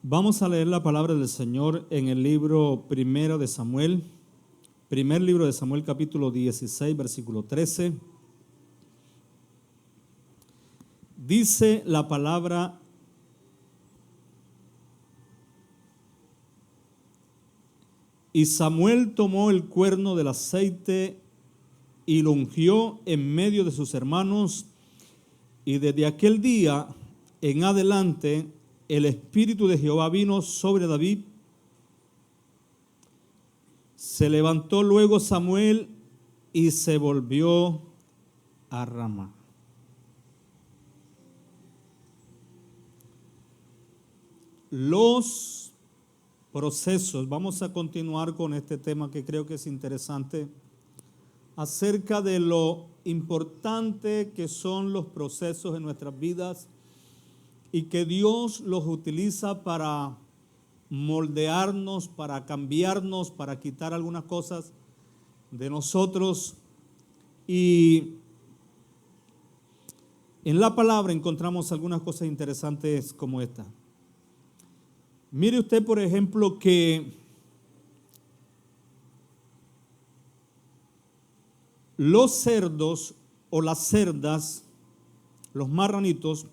Vamos a leer la palabra del Señor en el libro primero de Samuel, primer libro de Samuel, capítulo 16, versículo 13. Dice la palabra: y Samuel tomó el cuerno del aceite y lo ungió en medio de sus hermanos, y desde aquel día en adelante el Espíritu de Jehová vino sobre David. Se levantó luego Samuel y se volvió a Ramá. Los procesos. Vamos a continuar con este tema que creo que es interesante, acerca de lo importante que son los procesos en nuestras vidas y que Dios los utiliza para moldearnos, para cambiarnos, para quitar algunas cosas de nosotros. Y en la palabra encontramos algunas cosas interesantes como esta. Mire usted, por ejemplo, que los cerdos o las cerdas, los marranitos,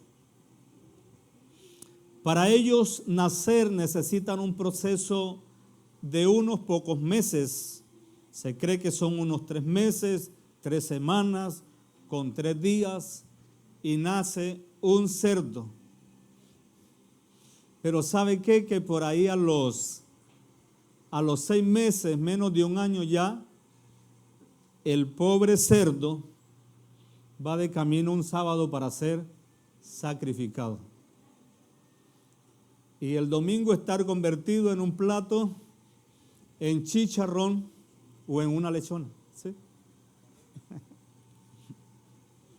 para ellos nacer necesitan un proceso de unos pocos meses. Se cree que son unos 3 meses, 3 semanas, con 3 días, y nace un cerdo. Pero ¿sabe qué? Que por ahí a los 6 meses, menos de un año ya, el pobre cerdo va de camino un sábado para ser sacrificado. Y el domingo estar convertido en un plato, en chicharrón o en una lechona. ¿Sí?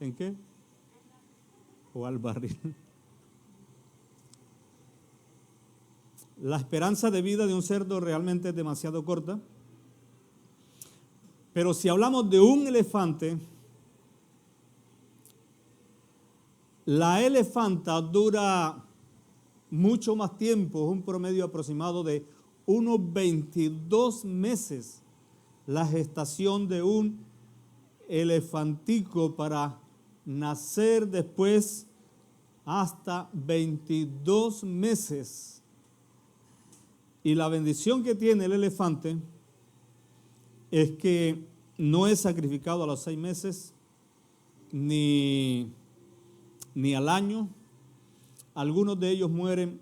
¿En qué? O al barril. La esperanza de vida de un cerdo realmente es demasiado corta. Pero si hablamos de un elefante, la elefanta dura mucho más tiempo, un promedio aproximado de unos 22 meses, la gestación de un elefantico para nacer después hasta 22 meses. Y la bendición que tiene el elefante es que no es sacrificado a los 6 meses ni al año. Algunos de ellos mueren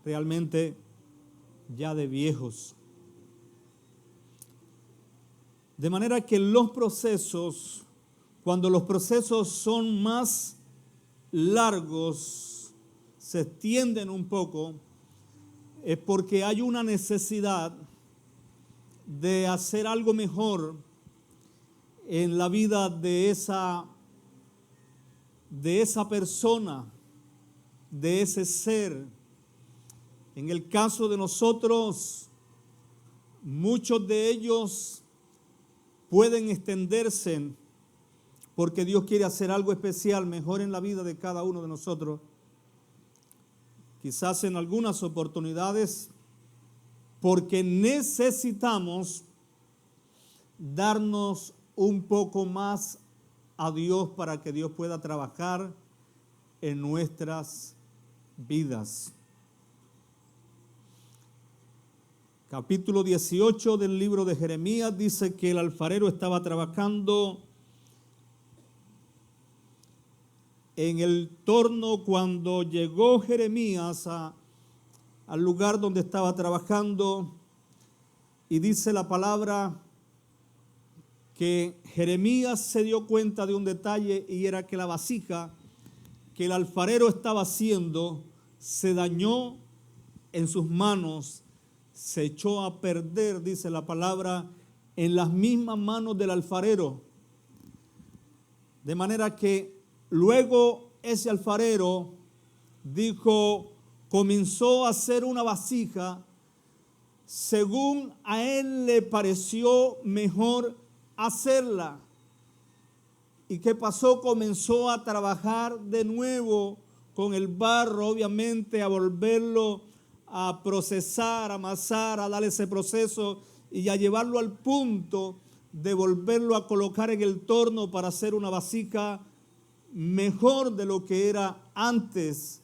realmente ya de viejos. De manera que los procesos, cuando los procesos son más largos, se extienden un poco, es porque hay una necesidad de hacer algo mejor en la vida de esa persona, de ese ser. En el caso de nosotros, muchos de ellos pueden extenderse porque Dios quiere hacer algo especial, mejor en la vida de cada uno de nosotros. Quizás en algunas oportunidades, porque necesitamos darnos un poco más a Dios para que Dios pueda trabajar en nuestras vidas. Capítulo 18 del libro de Jeremías dice que el alfarero estaba trabajando en el torno cuando llegó Jeremías al lugar donde estaba trabajando, y dice la palabra que Jeremías se dio cuenta de un detalle, y era que la vasija que el alfarero estaba haciendo se dañó en sus manos, se echó a perder, dice la palabra, en las mismas manos del alfarero. De manera que luego ese alfarero comenzó a hacer una vasija según a él le pareció mejor hacerla. ¿Y qué pasó? Comenzó a trabajar de nuevo con el barro, obviamente, a volverlo a procesar, a amasar, a darle ese proceso y a llevarlo al punto de volverlo a colocar en el torno para hacer una vasija mejor de lo que era antes.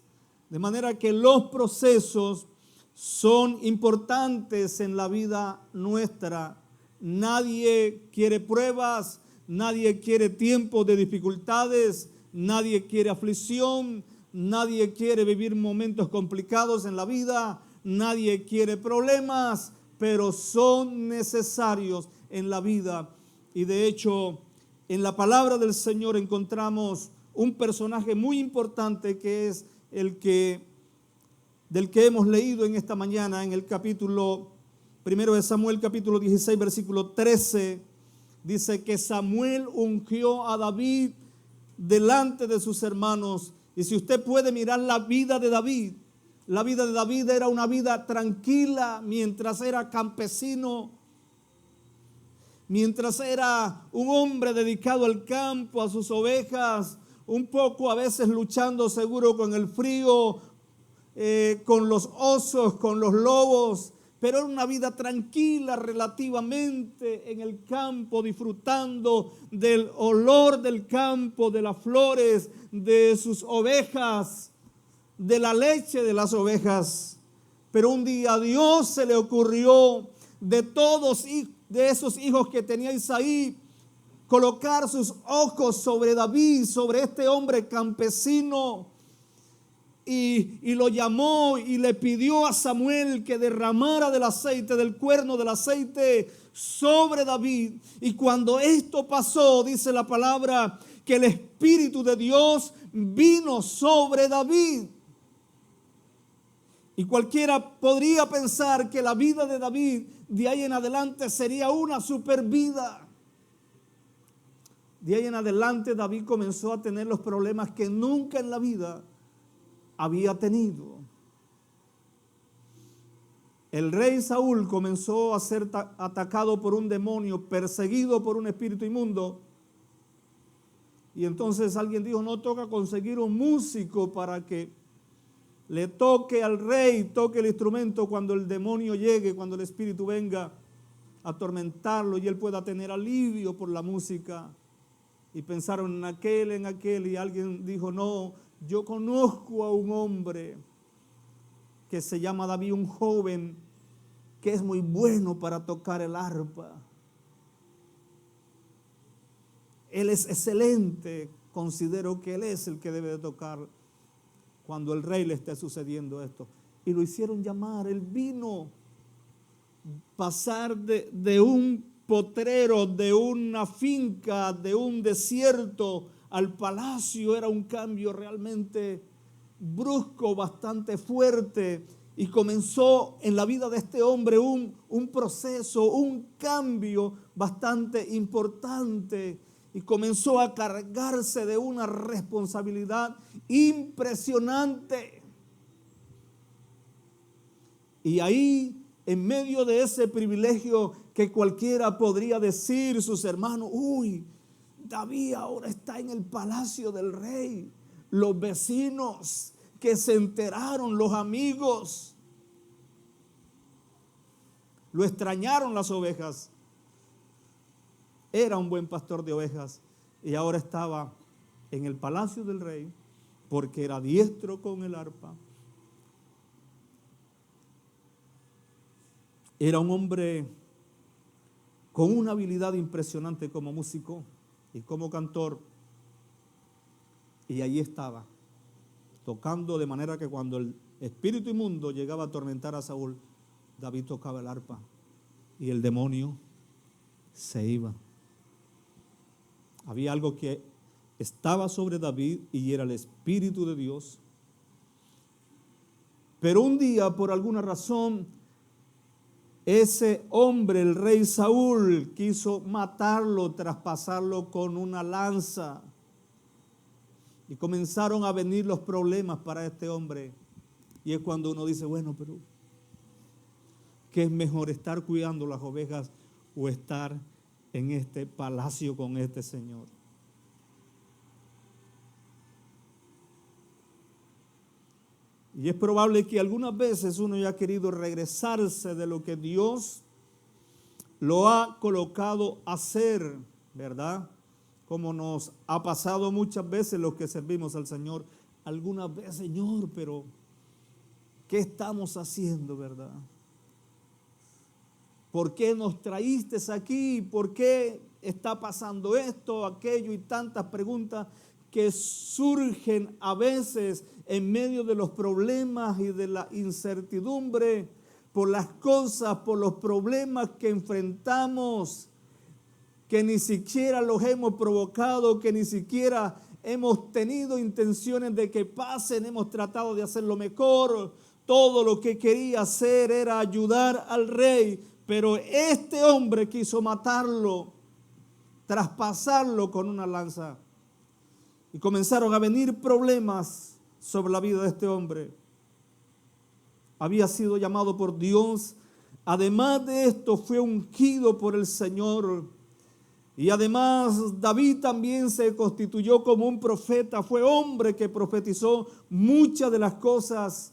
De manera que los procesos son importantes en la vida nuestra. Nadie quiere pruebas, nadie quiere tiempos de dificultades, nadie quiere aflicción, nadie quiere vivir momentos complicados en la vida, nadie quiere problemas, pero son necesarios en la vida. Y de hecho, en la palabra del Señor encontramos un personaje muy importante que es del que hemos leído en esta mañana en el capítulo 1 de Samuel, capítulo 16, versículo 13. Dice que Samuel ungió a David delante de sus hermanos. Y si usted puede mirar la vida de David era una vida tranquila mientras era campesino, mientras era un hombre dedicado al campo, a sus ovejas, un poco a veces luchando seguro con el frío, con los osos, con los lobos, pero era una vida tranquila relativamente en el campo, disfrutando del olor del campo, de las flores, de sus ovejas, de la leche de las ovejas. Pero un día a Dios se le ocurrió de todos de esos hijos que tenía Isaí, colocar sus ojos sobre David, sobre este hombre campesino, y lo llamó y le pidió a Samuel que derramara del aceite, del cuerno del aceite sobre David. Y cuando esto pasó, dice la palabra, que el Espíritu de Dios vino sobre David. Y cualquiera podría pensar que la vida de David de ahí en adelante sería una super vida. De ahí en adelante David comenzó a tener los problemas que nunca en la vida había tenido. El rey Saúl comenzó a ser atacado por un demonio, perseguido por un espíritu inmundo. Y entonces alguien dijo, no, toca conseguir un músico para que le toque al rey, toque el instrumento cuando el demonio llegue, cuando el espíritu venga a atormentarlo y él pueda tener alivio por la música. Y pensaron en aquel, y alguien dijo, no, yo conozco a un hombre que se llama David, un joven que es muy bueno para tocar el arpa. Él es excelente, considero que él es el que debe de tocar cuando el rey le esté sucediendo esto. Y lo hicieron llamar, él vino, pasar de un potrero, de una finca, de un desierto al palacio, era un cambio realmente brusco, bastante fuerte, y comenzó en la vida de este hombre un proceso, un cambio bastante importante, y comenzó a cargarse de una responsabilidad impresionante. Y ahí, en medio de ese privilegio que cualquiera podría decir, sus hermanos, uy, David ahora está en el palacio del rey. Los vecinos que se enteraron, los amigos, lo extrañaron las ovejas. Era un buen pastor de ovejas y ahora estaba en el palacio del rey porque era diestro con el arpa. Era un hombre con una habilidad impresionante como músico y como cantor. Y allí estaba, tocando de manera que cuando el espíritu inmundo llegaba a atormentar a Saúl, David tocaba el arpa y el demonio se iba. Había algo que estaba sobre David y era el Espíritu de Dios. Pero un día, por alguna razón, ese hombre, el rey Saúl, quiso matarlo, traspasarlo con una lanza. Y comenzaron a venir los problemas para este hombre. Y es cuando uno dice, bueno, pero ¿qué es mejor, estar cuidando las ovejas o estar en este palacio con este señor? Y es probable que algunas veces uno ya ha querido regresarse de lo que Dios lo ha colocado a hacer, ¿verdad? Como nos ha pasado muchas veces los que servimos al Señor. Algunas veces, Señor, pero ¿qué estamos haciendo, verdad? ¿Por qué nos traíste aquí? ¿Por qué está pasando esto, aquello y tantas preguntas que surgen a veces en medio de los problemas y de la incertidumbre, por las cosas, por los problemas que enfrentamos, que ni siquiera los hemos provocado, que ni siquiera hemos tenido intenciones de que pasen, hemos tratado de hacer lo mejor. Todo lo que quería hacer era ayudar al rey, pero este hombre quiso matarlo, traspasarlo con una lanza. Y comenzaron a venir problemas sobre la vida de este hombre. Había sido llamado por Dios. Además de esto, fue ungido por el Señor. Y además, David también se constituyó como un profeta. Fue hombre que profetizó muchas de las cosas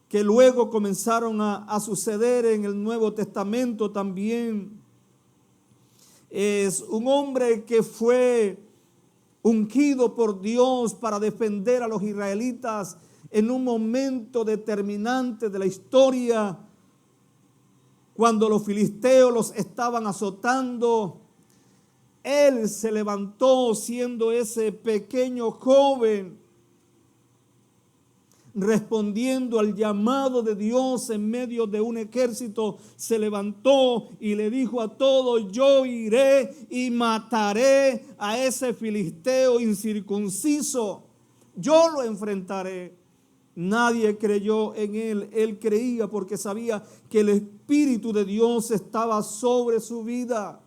que luego comenzaron a suceder en el Nuevo Testamento también. Es un hombre que fue ungido por Dios para defender a los israelitas en un momento determinante de la historia, cuando los filisteos los estaban azotando. Él se levantó siendo ese pequeño joven, respondiendo al llamado de Dios en medio de un ejército. Se levantó y le dijo a todos: yo iré y mataré a ese filisteo incircunciso, yo lo enfrentaré. Nadie creyó en él. Él creía porque sabía que el Espíritu de Dios estaba sobre su vida.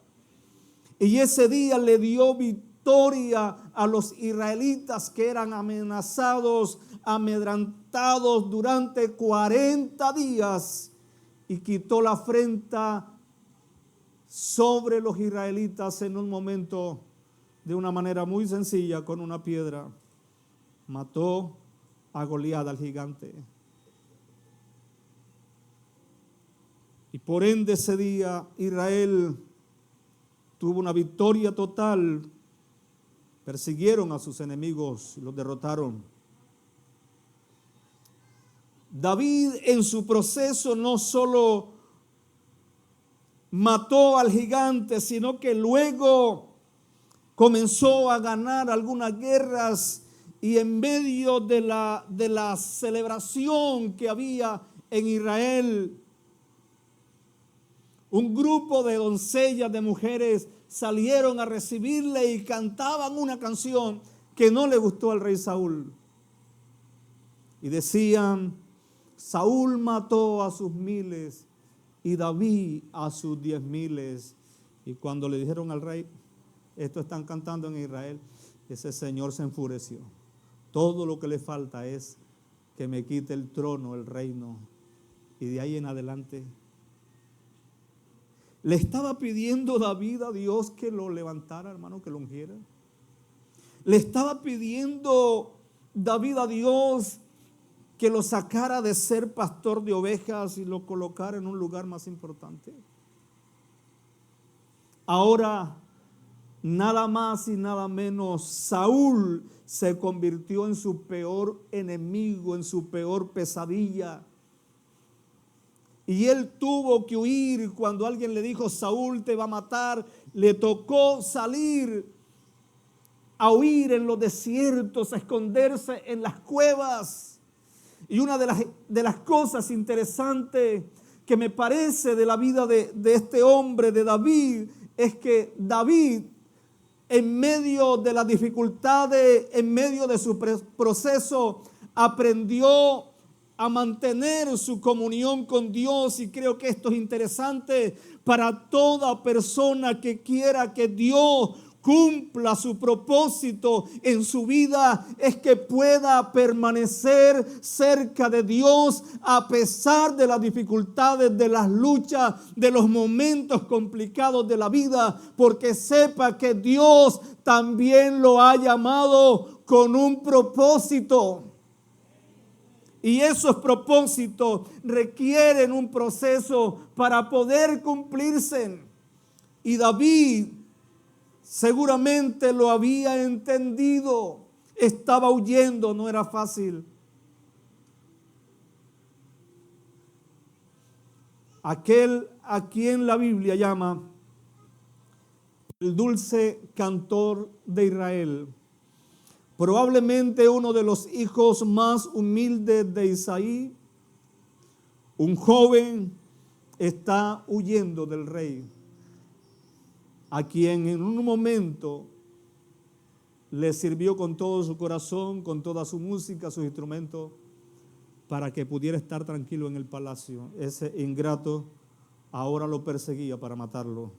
Y ese día le dio victoria a los israelitas que eran amenazados, amedrentados durante 40 días, y quitó la afrenta sobre los israelitas en un momento, de una manera muy sencilla, con una piedra. Mató a Goliat, al gigante. Y por ende ese día Israel tuvo una victoria total. Persiguieron a sus enemigos y los derrotaron. David en su proceso no solo mató al gigante, sino que luego comenzó a ganar algunas guerras, y en medio de la celebración que había en Israel, un grupo de doncellas, de mujeres, salieron a recibirle y cantaban una canción que no le gustó al rey Saúl. Y decían: Saúl mató a sus 1000 y David a sus 10,000. Y cuando le dijeron al rey: esto están cantando en Israel, ese señor se enfureció. Todo lo que le falta es que me quite el trono, el reino. Y de ahí en adelante le estaba pidiendo David a Dios que lo levantara, hermano, que lo ungiera. Le estaba pidiendo David a Dios que lo sacara de ser pastor de ovejas y lo colocara en un lugar más importante. Ahora, nada más y nada menos, Saúl se convirtió en su peor enemigo, en su peor pesadilla. Y él tuvo que huir. Cuando alguien le dijo: Saúl te va a matar, le tocó salir a huir en los desiertos, a esconderse en las cuevas. Y una de las cosas interesantes que me parece de la vida de este hombre, de David, es que David, en medio de las dificultades, en medio de su proceso, aprendió a mantener su comunión con Dios. Y creo que esto es interesante para toda persona que quiera que Dios cumpla su propósito en su vida, es que pueda permanecer cerca de Dios a pesar de las dificultades, de las luchas, de los momentos complicados de la vida, porque sepa que Dios también lo ha llamado con un propósito. Y esos propósitos requieren un proceso para poder cumplirse. Y David seguramente lo había entendido. Estaba huyendo, no era fácil. Aquel a quien la Biblia llama el dulce cantor de Israel, probablemente uno de los hijos más humildes de Isaí, un joven, está huyendo del rey, a quien en un momento le sirvió con todo su corazón, con toda su música, sus instrumentos, para que pudiera estar tranquilo en el palacio. Ese ingrato ahora lo perseguía para matarlo.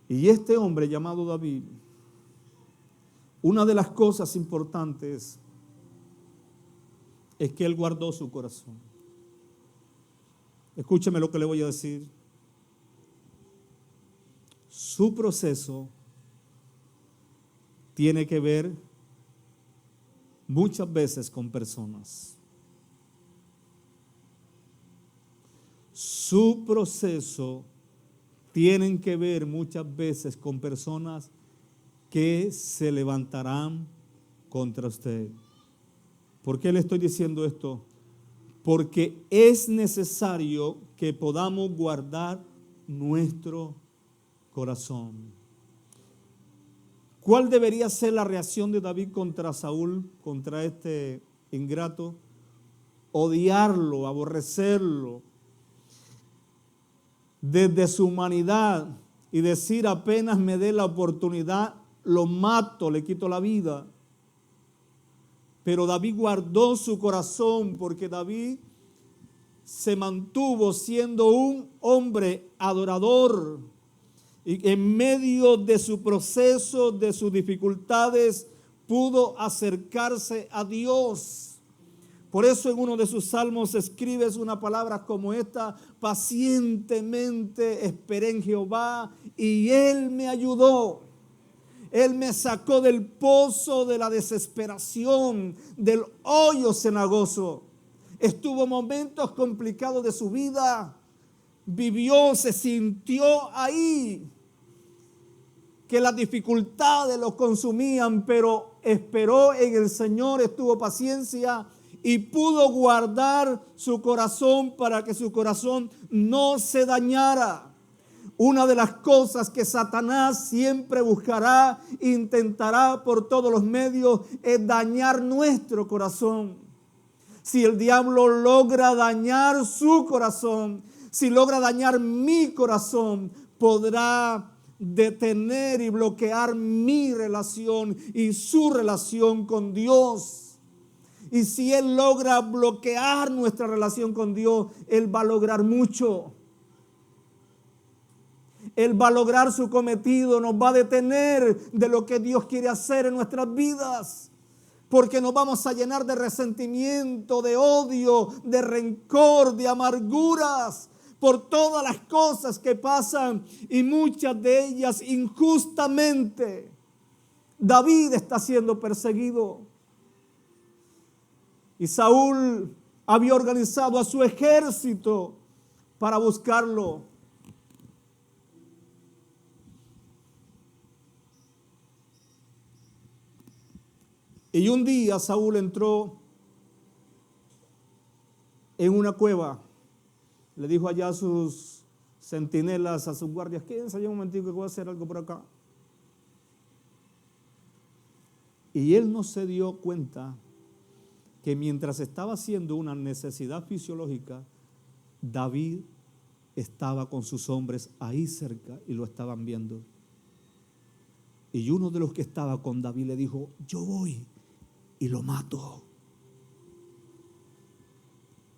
Y este hombre llamado David, una de las cosas importantes es que él guardó su corazón. Escúcheme lo que le voy a decir. Su proceso tiene que ver muchas veces con personas. Su proceso tiene que ver muchas veces con personas que se levantarán contra usted. ¿Por qué le estoy diciendo esto? Porque es necesario que podamos guardar nuestro corazón. ¿Cuál debería ser la reacción de David contra Saúl, contra este ingrato? Odiarlo, aborrecerlo, desde su humanidad y decir: apenas me dé la oportunidad, lo mato, le quito la vida. Pero David guardó su corazón, porque David se mantuvo siendo un hombre adorador. Y en medio de su proceso, de sus dificultades, pudo acercarse a Dios. Por eso en uno de sus salmos escribes una palabra como esta: pacientemente esperé en Jehová y Él me ayudó. Él me sacó del pozo de la desesperación, del hoyo cenagoso. Estuvo momentos complicados de su vida. Vivió, se sintió ahí, que las dificultades lo consumían, pero esperó en el Señor, estuvo paciencia y pudo guardar su corazón para que su corazón no se dañara. Una de las cosas que Satanás siempre buscará, intentará por todos los medios, es dañar nuestro corazón. Si el diablo logra dañar su corazón, si logra dañar mi corazón, podrá detener y bloquear mi relación y su relación con Dios. Y si Él logra bloquear nuestra relación con Dios, Él va a lograr mucho. Él va a lograr su cometido, nos va a detener de lo que Dios quiere hacer en nuestras vidas. Porque nos vamos a llenar de resentimiento, de odio, de rencor, de amarguras, por todas las cosas que pasan, y muchas de ellas injustamente. David está siendo perseguido. Y Saúl había organizado a su ejército para buscarlo. Y un día Saúl entró en una cueva. Le dijo allá a sus centinelas, a sus guardias: quédense allá un momentico que voy a hacer algo por acá. Y él no se dio cuenta que mientras estaba haciendo una necesidad fisiológica, David estaba con sus hombres ahí cerca y lo estaban viendo. Y uno de los que estaba con David le dijo: yo voy y lo mato.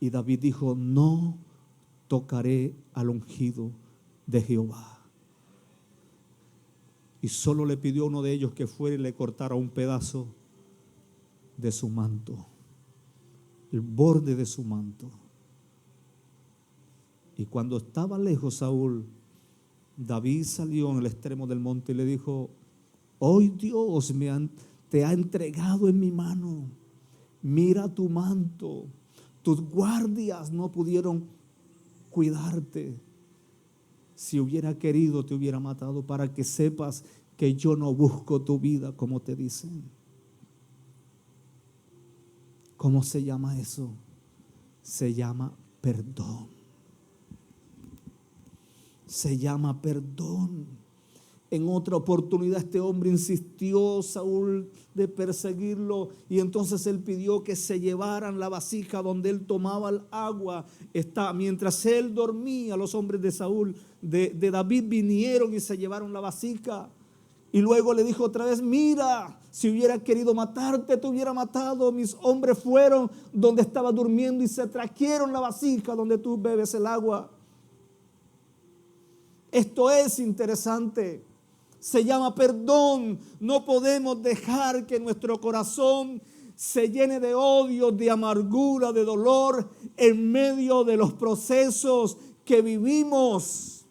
Y David dijo: no tocaré al ungido de Jehová. Y solo le pidió a uno de ellos que fuera y le cortara un pedazo de su manto, el borde de su manto. Y cuando estaba lejos Saúl, David salió en el extremo del monte y le dijo: Hoy Dios te ha entregado en mi mano. Mira tu manto. Tus guardias no pudieron cuidarte. Si hubiera querido, te hubiera matado, para que sepas que yo no busco tu vida como te dicen. ¿Cómo se llama eso? Se llama perdón. Se llama perdón. En otra oportunidad este hombre insistió, Saúl, de perseguirlo, y entonces él pidió que se llevaran la vasija donde él tomaba el agua. Mientras él dormía, los hombres de Saúl, de David, vinieron y se llevaron la vasija. Y luego le dijo otra vez: mira, si hubiera querido matarte, te hubiera matado. Mis hombres fueron donde estaba durmiendo y se trajeron la vasija donde tú bebes el agua. Esto es interesante. Se llama perdón. No podemos dejar que nuestro corazón se llene de odio, de amargura, de dolor en medio de los procesos que vivimos.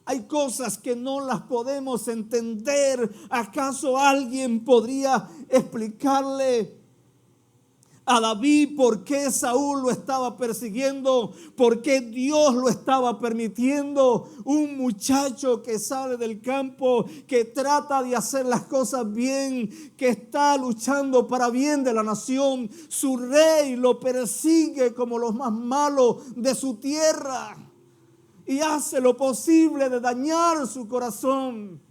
Hay cosas que no las podemos entender. ¿Acaso alguien podría explicarle a David por qué Saúl lo estaba persiguiendo? ¿Por qué Dios lo estaba permitiendo? Un muchacho que sale del campo, que trata de hacer las cosas bien, que está luchando para bien de la nación. Su rey lo persigue como los más malos de su tierra y hace lo posible de dañar su corazón.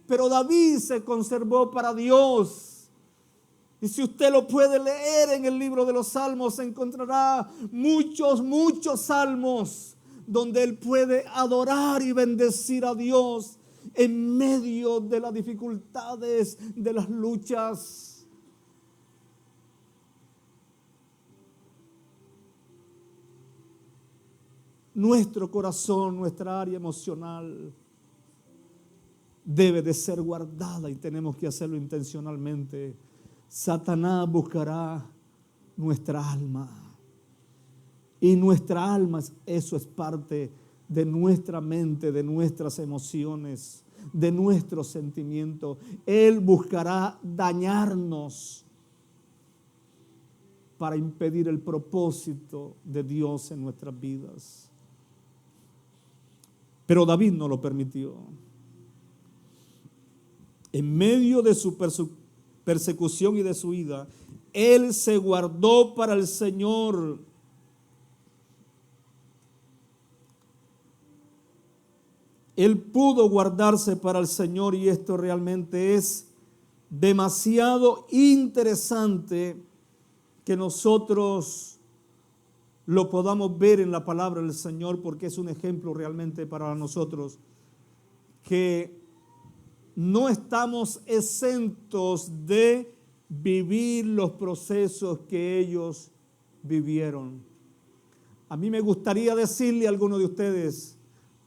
Pero David se conservó para Dios. Y si usted lo puede leer en el libro de los Salmos, encontrará muchos salmos donde él puede adorar y bendecir a Dios en medio de las dificultades, de las luchas. Nuestro corazón, nuestra área emocional debe de ser guardada y tenemos que hacerlo intencionalmente. Satanás buscará nuestra alma. Y nuestra alma, eso es parte de nuestra mente, de nuestras emociones, de nuestros sentimientos. Él buscará dañarnos para impedir el propósito de Dios en nuestras vidas. Pero David no lo permitió. En medio de su persecución y de su ira, él se guardó para el Señor. Él pudo guardarse para el Señor, y esto realmente es demasiado interesante que nosotros lo podamos ver en la palabra del Señor, porque es un ejemplo realmente para nosotros que no estamos exentos de vivir los procesos que ellos vivieron. A mí me gustaría decirle a alguno de ustedes: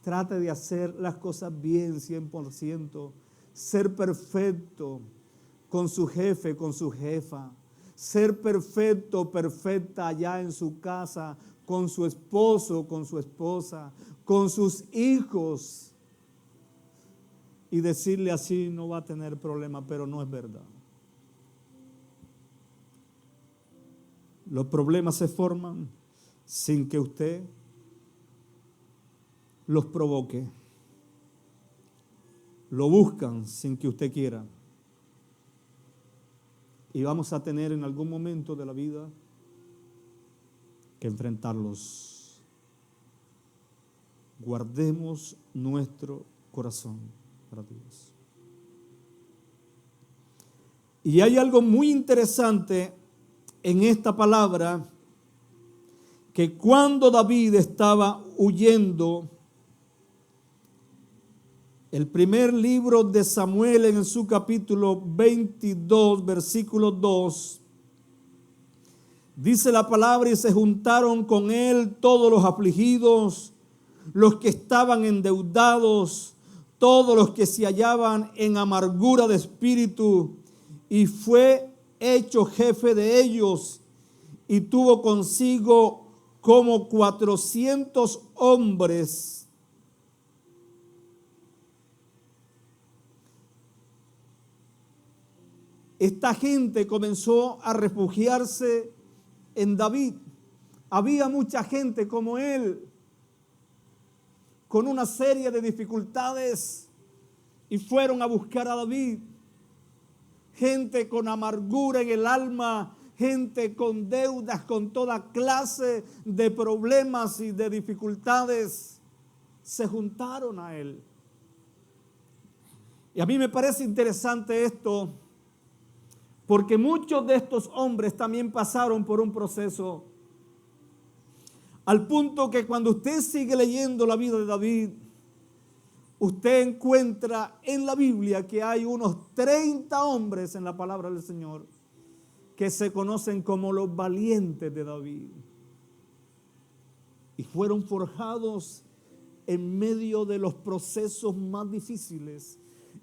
trate de hacer las cosas bien 100%, ser perfecto con su jefe, con su jefa, ser perfecto, perfecta allá en su casa, con su esposo, con su esposa, con sus hijos. Y decirle así no va a tener problema, pero no es verdad. Los problemas se forman sin que usted los provoque. Lo buscan sin que usted quiera. Y vamos a tener en algún momento de la vida que enfrentarlos. Guardemos nuestro corazón para Dios. Y hay algo muy interesante en esta palabra, que cuando David estaba huyendo, el primer libro de Samuel en su capítulo 22, versículo 2, dice la palabra: y se juntaron con él todos los afligidos, los que estaban endeudados, todos los que se hallaban en amargura de espíritu, y fue hecho jefe de ellos, y tuvo consigo como 400 hombres. esta gente comenzó a refugiarse en David. Había mucha gente como él, con una serie de dificultades, y fueron a buscar a David. Gente con amargura en el alma, gente con deudas, con toda clase de problemas y de dificultades, se juntaron a él. Y a mí me parece interesante esto, porque muchos de estos hombres también pasaron por un proceso, al punto que cuando usted sigue leyendo la vida de David, usted encuentra en la Biblia que hay unos 30 hombres en la palabra del Señor que se conocen como los valientes de David. Y fueron forjados en medio de los procesos más difíciles,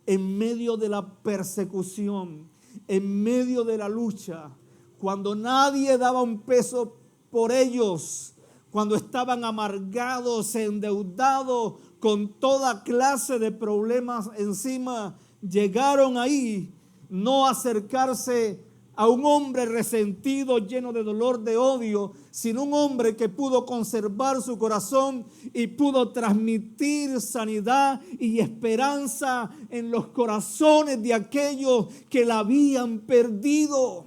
en medio de la persecución, en medio de la lucha, cuando nadie daba un peso por ellos, cuando estaban amargados, endeudados, con toda clase de problemas encima, llegaron ahí, no a acercarse a un hombre resentido, lleno de dolor, de odio, sino un hombre que pudo conservar su corazón y pudo transmitir sanidad y esperanza en los corazones de aquellos que la habían perdido.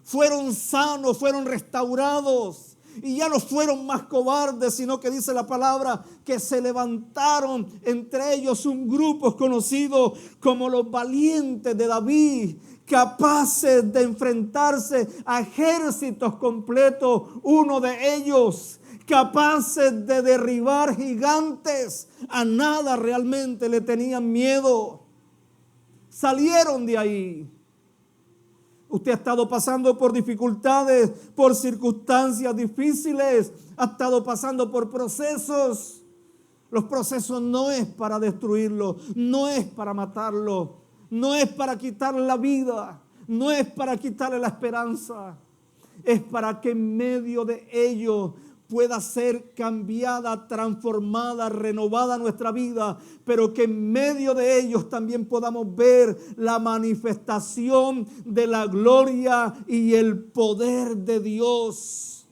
Fueron sanos, fueron restaurados. Y ya no fueron más cobardes, sino que dice la palabra que se levantaron entre ellos un grupo conocido como los valientes de David, capaces de enfrentarse a ejércitos completos, uno de ellos capaces de derribar gigantes. A nada realmente le tenían miedo. Salieron de ahí. Usted ha estado pasando por dificultades, por circunstancias difíciles, ha estado pasando por procesos. Los procesos no es para destruirlo, no es para matarlo, no es para quitarle la vida, no es para quitarle la esperanza. Es para que en medio de ello pueda ser cambiada, transformada, renovada nuestra vida, pero que en medio de ellos también podamos ver la manifestación de la gloria y el poder de Dios.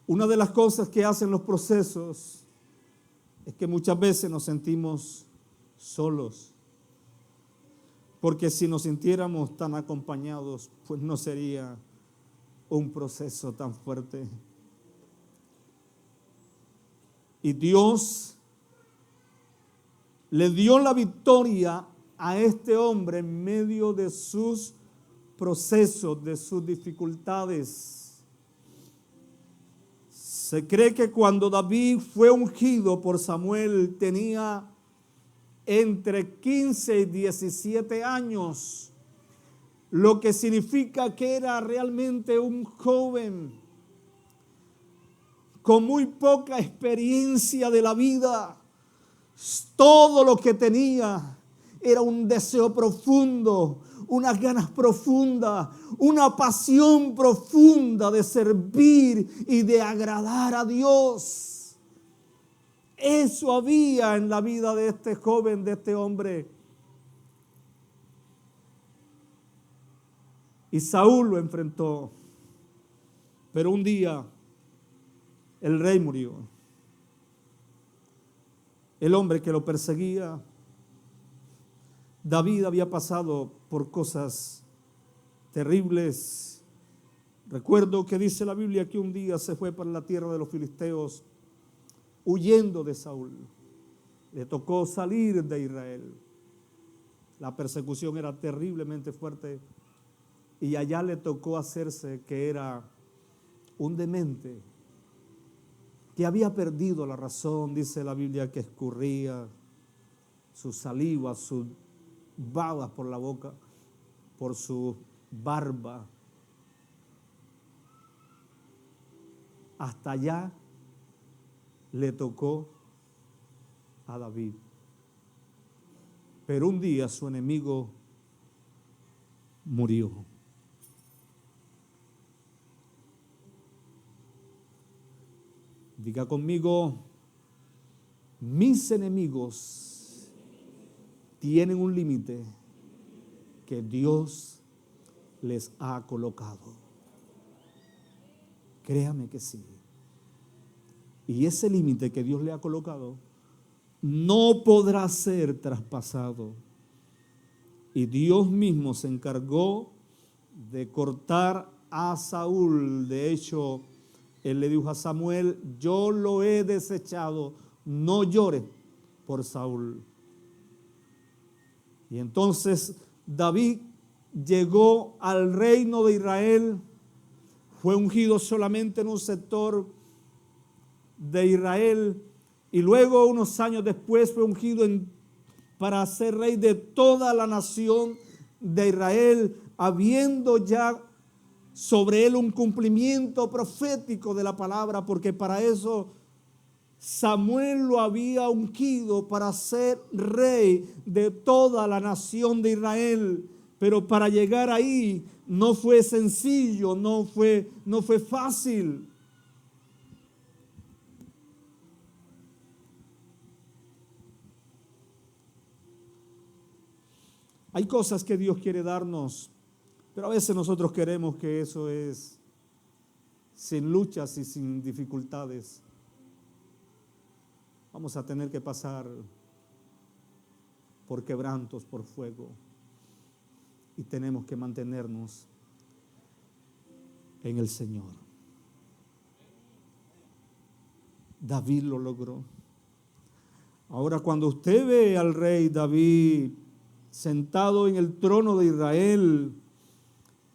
Una de las cosas que hacen los procesos es que muchas veces nos sentimos solos. Porque si nos sintiéramos tan acompañados, pues no sería un proceso tan fuerte. Y Dios le dio la victoria a este hombre en medio de sus procesos, de sus dificultades. Se cree que cuando David fue ungido por Samuel tenía entre 15 y 17 años, lo que significa que era realmente un joven con muy poca experiencia de la vida. Todo lo que tenía era un deseo profundo, unas ganas profundas, una pasión profunda de servir y de agradar a Dios. Eso había en la vida de este joven, de este hombre. Y Saúl lo enfrentó. Pero un día el rey murió. El hombre que lo perseguía, David había pasado por cosas terribles. Recuerdo que dice la Biblia que un día se fue para la tierra de los filisteos huyendo de Saúl. Le tocó salir de Israel. La persecución era terriblemente fuerte y allá le tocó hacerse que era un demente, que había perdido la razón. Dice la Biblia que escurría su saliva, sus babas por la boca, por su barba. Hasta allá le tocó a David. Pero un día su enemigo murió. Diga conmigo, mis enemigos tienen un límite que Dios les ha colocado. Créame que sí. Y ese límite que Dios le ha colocado no podrá ser traspasado. Y Dios mismo se encargó de cortar a Saúl. De hecho, él le dijo a Samuel, yo lo he desechado, no llores por Saúl. Y entonces David llegó al reino de Israel, fue ungido solamente en un sector de Israel y luego unos años después fue ungido para ser rey de toda la nación de Israel, habiendo ya sobre él un cumplimiento profético de la palabra, porque para eso Samuel lo había ungido para ser rey de toda la nación de Israel. Pero para llegar ahí no fue sencillo, no fue fácil. Hay cosas que Dios quiere darnos, pero a veces nosotros queremos que eso es sin luchas y sin dificultades. Vamos a tener que pasar por quebrantos, por fuego, y tenemos que mantenernos en el Señor. David lo logró. Ahora, cuando usted ve al rey David sentado en el trono de Israel,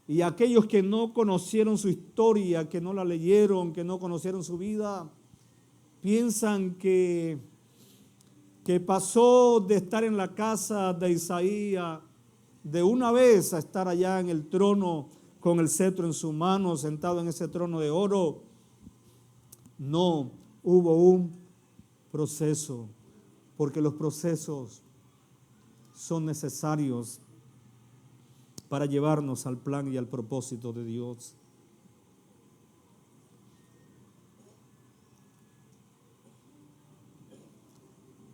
y aquellos que no conocieron su historia, que no la leyeron, que no conocieron su vida, piensan que pasó de estar en la casa de Isaías de una vez a estar allá en el trono con el cetro en su mano, sentado en ese trono de oro. No, hubo un proceso, porque los procesos son necesarios para llevarnos al plan y al propósito de Dios.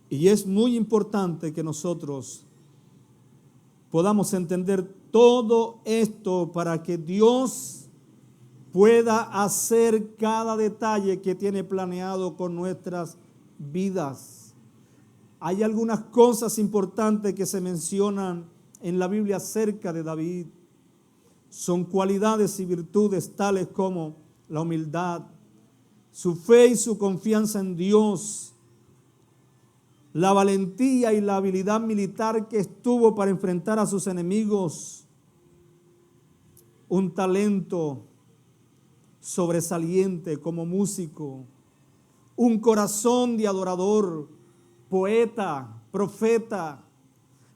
Y es muy importante que nosotros podamos entender todo esto para que Dios pueda hacer cada detalle que tiene planeado con nuestras vidas. Hay algunas cosas importantes que se mencionan en la Biblia acerca de David. Son cualidades y virtudes tales como la humildad, su fe y su confianza en Dios, la valentía y la habilidad militar que estuvo para enfrentar a sus enemigos, un talento sobresaliente como músico, un corazón de adorador, poeta, profeta,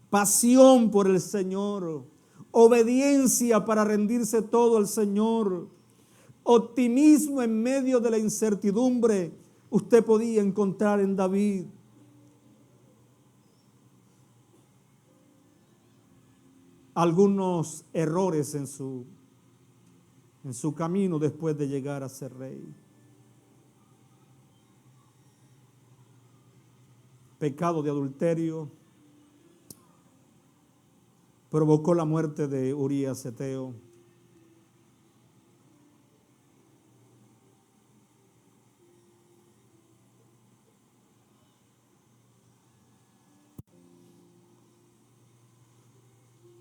pasión por el Señor, obediencia para rendirse todo al Señor, optimismo en medio de la incertidumbre. Usted podía encontrar en David. Algunos errores en su camino después de llegar a ser rey. Pecado de adulterio provocó la muerte de Urías Eteo.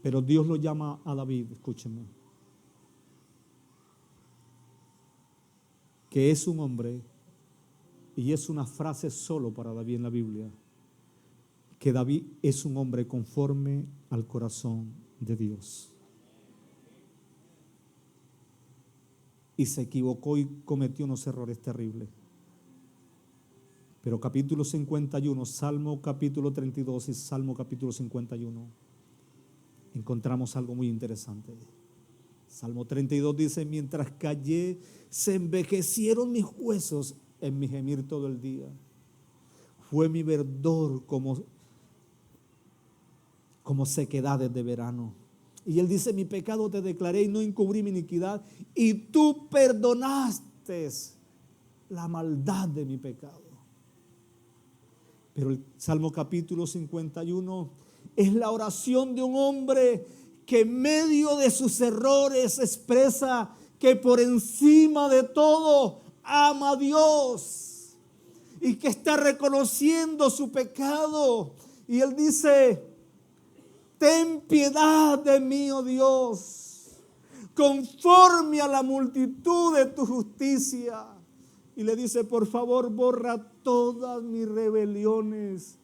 Pero Dios lo llama a David, escúchenme, que es un hombre, y es una frase solo para David en la Biblia, que David es un hombre conforme al corazón de Dios. Y se equivocó y cometió unos errores terribles. Pero capítulo 51, Salmo capítulo 32 y Salmo capítulo 51, encontramos algo muy interesante. Salmo 32 dice, mientras callé, se envejecieron mis huesos en mi gemir todo el día. Fue mi verdor como sequedades de verano. Y él dice, mi pecado te declaré y no encubrí mi iniquidad. Y tú perdonaste la maldad de mi pecado. Pero el Salmo capítulo 51 es la oración de un hombre que en medio de sus errores expresa que por encima de todo ama a Dios y que está reconociendo su pecado. Y él dice: ten piedad de mí, oh Dios, conforme a la multitud de tu justicia. Y le dice: por favor, borra todas mis rebeliones,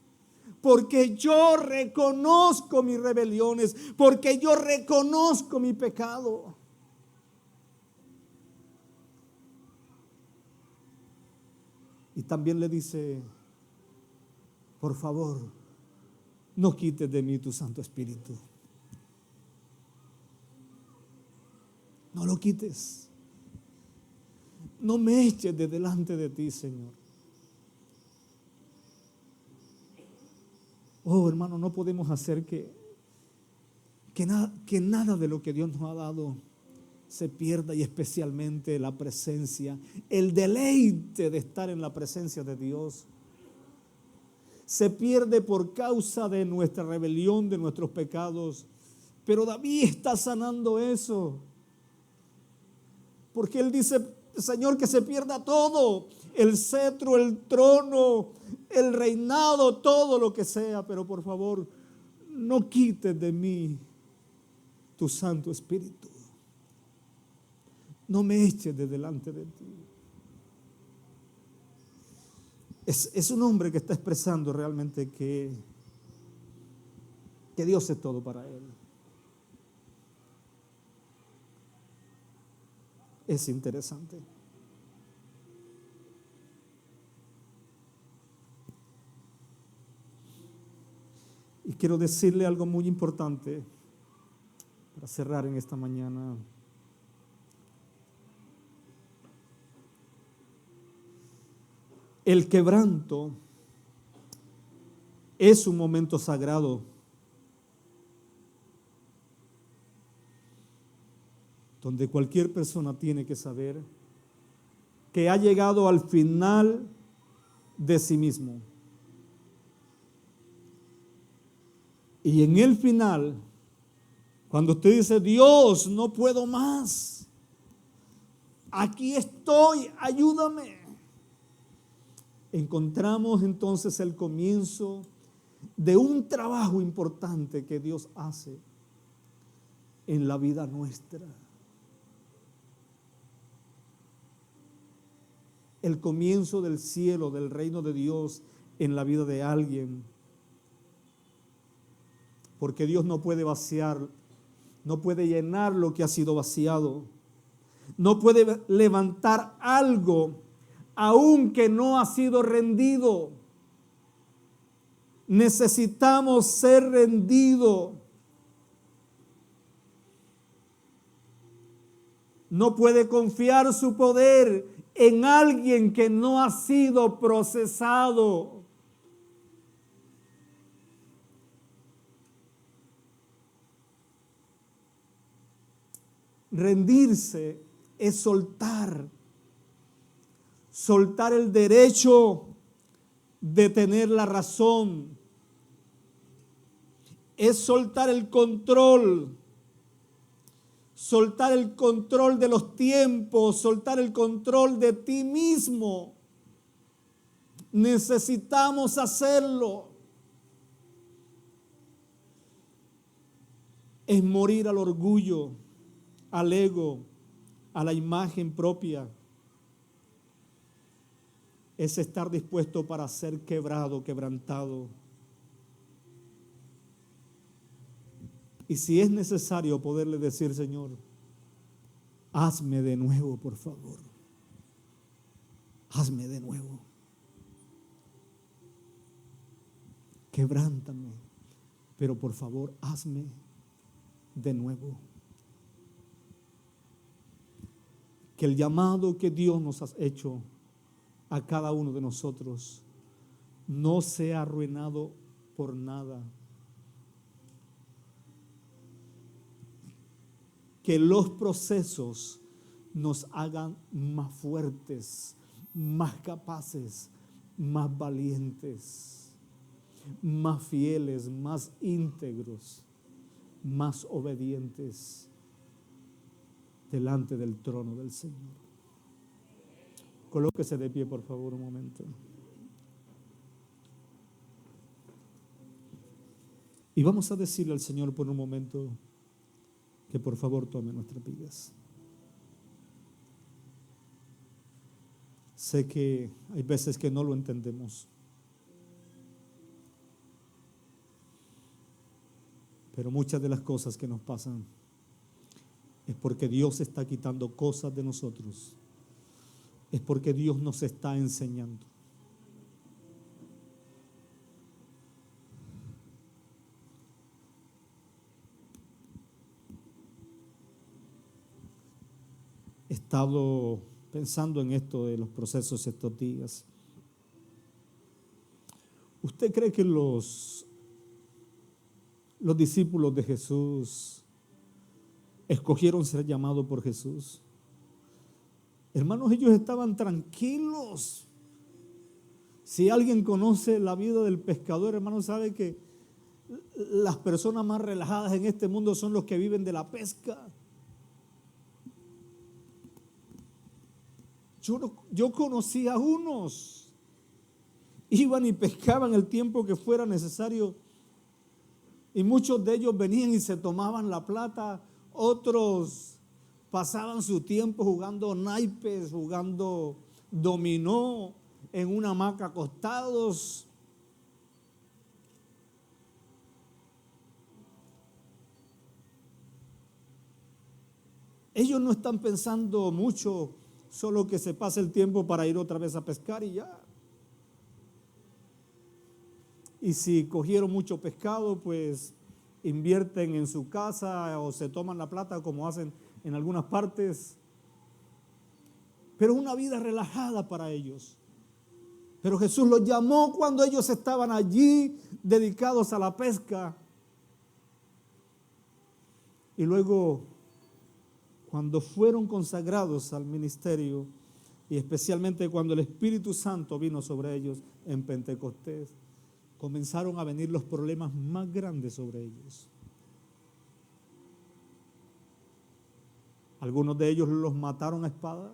porque yo reconozco mis rebeliones, porque yo reconozco mi pecado. Y también le dice: por favor, no quites de mí tu Santo Espíritu. No lo quites. No me eches de delante de ti, Señor. Oh, hermano, no podemos hacer que nada de lo que Dios nos ha dado se pierda, y especialmente la presencia, el deleite de estar en la presencia de Dios. Se pierde por causa de nuestra rebelión, de nuestros pecados. Pero David está sanando eso, porque él dice: Señor, que se pierda todo, el cetro, el trono, el reinado, todo lo que sea, pero por favor, no quites de mí tu Santo Espíritu. No me eches de delante de ti. Es un hombre que está expresando realmente que Dios es todo para él. Es interesante. Y quiero decirle algo muy importante para cerrar en esta mañana. El quebranto es un momento sagrado donde cualquier persona tiene que saber que ha llegado al final de sí mismo. Y en el final, cuando usted dice: Dios, no puedo más, aquí estoy, ayúdame, encontramos entonces el comienzo de un trabajo importante que Dios hace en la vida nuestra. El comienzo del cielo, del reino de Dios en la vida de alguien. Porque Dios no puede vaciar, no puede llenar lo que ha sido vaciado. No puede levantar algo aún que no ha sido rendido. Necesitamos ser rendidos. No puede confiar su poder en alguien que no ha sido procesado. Rendirse es soltar el derecho de tener la razón, es soltar el control de los tiempos, soltar el control de ti mismo. Necesitamos hacerlo. Es morir al orgullo, al ego, a la imagen propia. Es estar dispuesto para ser quebrado, quebrantado. Y si es necesario poderle decir: Señor, hazme de nuevo, por favor. Hazme de nuevo. Quebrántame, pero por favor, hazme de nuevo. Que el llamado que Dios nos ha hecho a cada uno de nosotros no sea arruinado por nada. Que los procesos nos hagan más fuertes, más capaces, más valientes, más fieles, más íntegros, más obedientes delante del trono del Señor. Colóquese de pie, por favor, un momento. Y vamos a decirle al Señor por un momento que por favor tome nuestras vidas. Sé que hay veces que no lo entendemos, pero muchas de las cosas que nos pasan es porque Dios está quitando cosas de nosotros. Es porque Dios nos está enseñando. He estado pensando en esto de los procesos estos días. ¿Usted cree que los discípulos de Jesús escogieron ser llamados por Jesús? Hermanos, ellos estaban tranquilos. Si alguien conoce la vida del pescador, hermanos, sabe que las personas más relajadas en este mundo son los que viven de la pesca. Yo conocí a unos, iban y pescaban el tiempo que fuera necesario, y muchos de ellos venían y se tomaban la plata. Otros pasaban su tiempo jugando naipes, jugando dominó en una hamaca acostados. Ellos no están pensando mucho, solo que se pase el tiempo para ir otra vez a pescar y ya. Y si cogieron mucho pescado, pues invierten en su casa o se toman la plata como hacen en algunas partes. Pero una vida relajada para ellos. Pero Jesús los llamó cuando ellos estaban allí dedicados a la pesca. Y luego, cuando fueron consagrados al ministerio, y especialmente cuando el Espíritu Santo vino sobre ellos en Pentecostés, comenzaron a venir los problemas más grandes sobre ellos. Algunos de ellos los mataron a espada.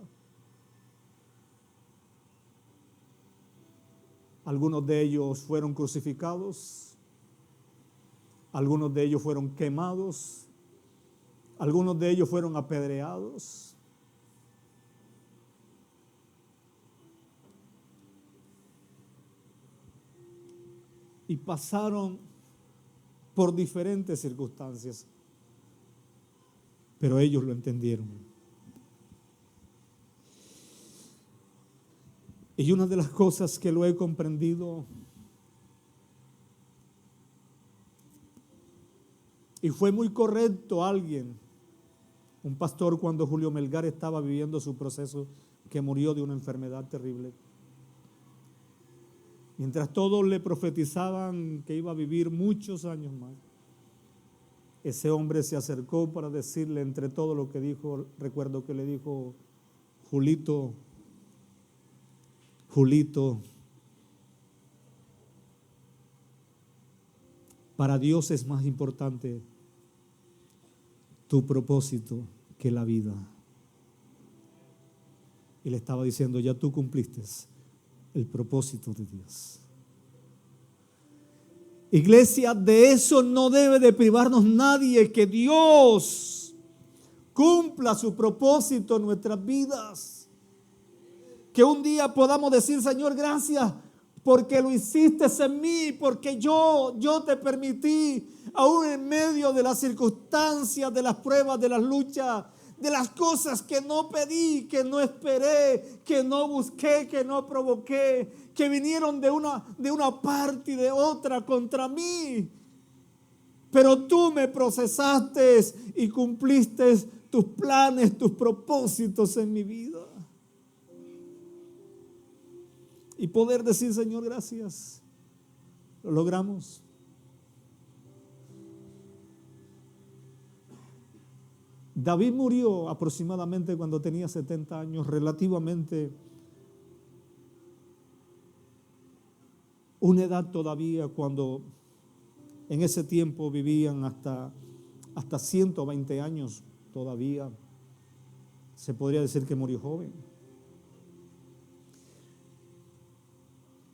Algunos de ellos fueron crucificados. Algunos de ellos fueron quemados. Algunos de ellos fueron apedreados. Y pasaron por diferentes circunstancias, pero ellos lo entendieron. Y una de las cosas que lo he comprendido, y fue muy correcto alguien, un pastor, cuando Julio Melgar estaba viviendo su proceso, que murió de una enfermedad terrible. Mientras todos le profetizaban que iba a vivir muchos años más, ese hombre se acercó para decirle, entre todo lo que dijo, recuerdo que le dijo: Julito, para Dios es más importante tu propósito que la vida. Y le estaba diciendo: ya tú cumpliste el propósito de Dios. Iglesia, de eso no debe de privarnos nadie, que Dios cumpla su propósito en nuestras vidas. Que un día podamos decir: Señor, gracias porque lo hiciste en mí, porque yo te permití, aún en medio de las circunstancias, de las pruebas, de las luchas, de las cosas que no pedí, que no esperé, que no busqué, que no provoqué, que vinieron de una parte y de otra contra mí. Pero tú me procesaste y cumpliste tus planes, tus propósitos en mi vida. Y poder decir: Señor, gracias. Lo logramos. David murió aproximadamente cuando tenía 70 años, relativamente una edad todavía cuando en ese tiempo vivían hasta 120 años todavía. Se podría decir que murió joven.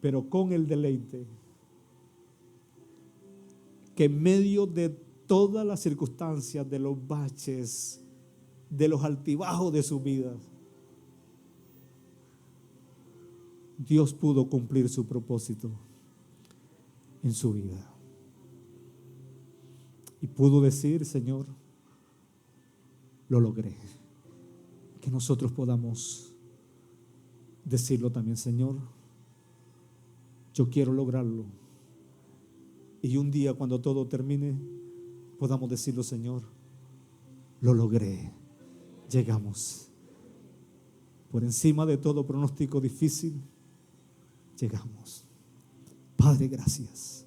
Pero con el deleite que en medio de todas las circunstancias, de los baches, de los altibajos de su vida, Dios pudo cumplir su propósito en su vida. Y pudo decir: Señor, lo logré. Que nosotros podamos decirlo también: Señor, yo quiero lograrlo. Y un día, cuando todo termine, podamos decirlo: Señor, lo logré. Llegamos. Por encima de todo pronóstico difícil, llegamos. Padre, gracias.